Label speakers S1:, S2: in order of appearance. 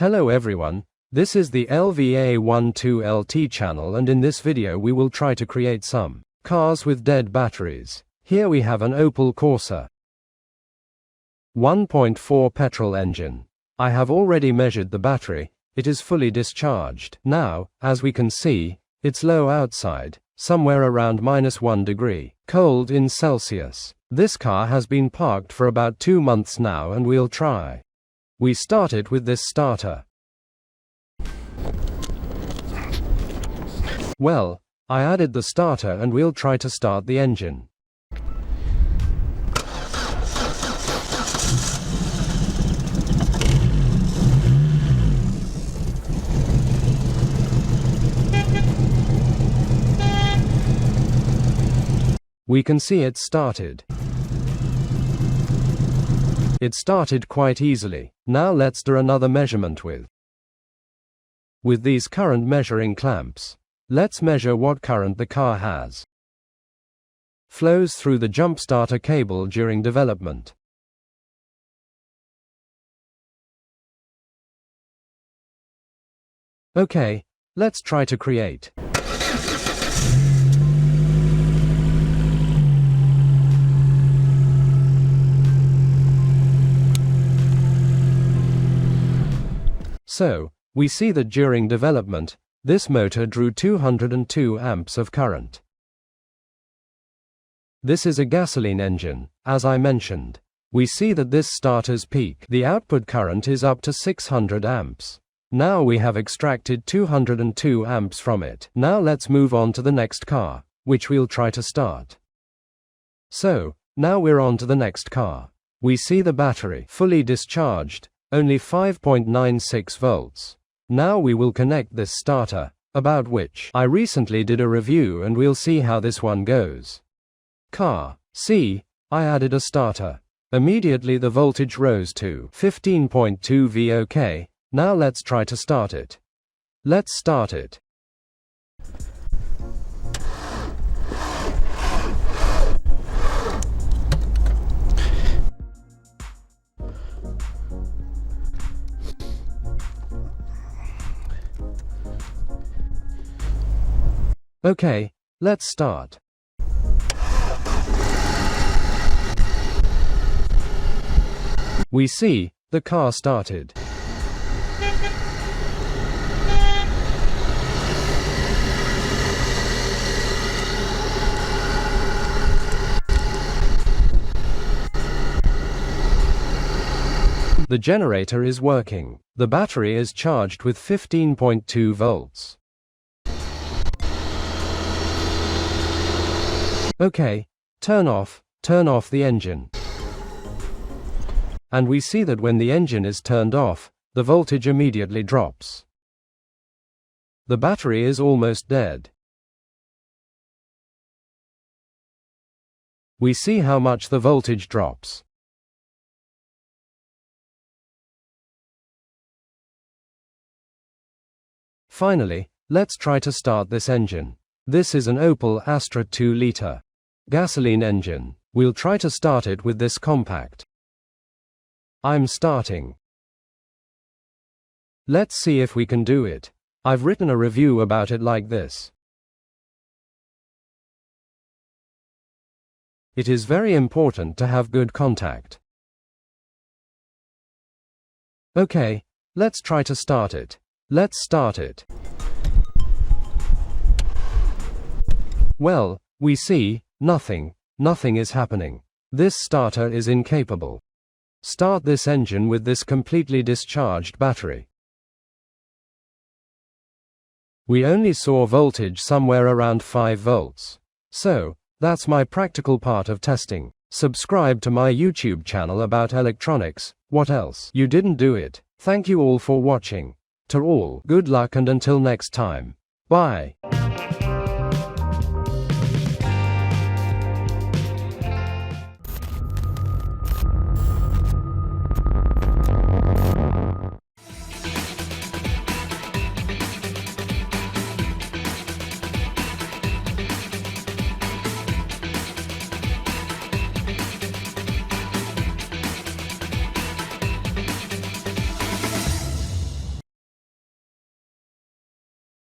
S1: Hello everyone, this is the LVA12LT channel, and in this video we will try to create some cars with dead batteries. Here we have an Opel Corsa 1.4 petrol engine. I have already measured the battery, it is fully discharged. Now, as we can see, it's low outside, somewhere around -1 degree, cold in Celsius. This car has been parked for about 2 months now, and we'll try. We start it with this starter. Well, I added the starter and we'll try to start the engine. We can see it started. It started quite easily. Now let's do another measurement with these current measuring clamps. Let's measure what current the car has. Flows through the jump starter cable during development. Okay, let's try to create. So, we see that during development, this motor drew 202 amps of current. This is a gasoline engine, as I mentioned. We see that this starter's peak, the output current is up to 600 amps. Now we have extracted 202 amps from it. Now let's move on to the next car, which we'll try to start. So, now we're on to the next car. We see the battery, fully discharged, only 5.96 volts. Now we will connect this starter, about which I recently did a review, and we'll see how this one goes. Car. See, I added a starter. Immediately the voltage rose to 15.2 VOK. Now let's try to start it. Let's start it. Okay, let's start. We see, the car started. The generator is working. The battery is charged with 15.2 volts. Okay, turn off the engine. And we see that when the engine is turned off, the voltage immediately drops. The battery is almost dead. We see how much the voltage drops. Finally, let's try to start this engine. This is an Opel Astra 2-liter gasoline engine. We'll try to start it with this compact. I'm starting. Let's see if we can do it. I've written a review about it like this. It is very important to have good contact. Okay, let's try to start it. Let's start it. Well, we see, nothing is happening. This starter is incapable. Start this engine with this completely discharged battery. We only saw voltage somewhere around 5 volts. So, that's my practical part of testing. Subscribe to my YouTube channel about electronics. What else? You didn't do it. Thank you all for watching. To all, good luck, and until next time. Bye.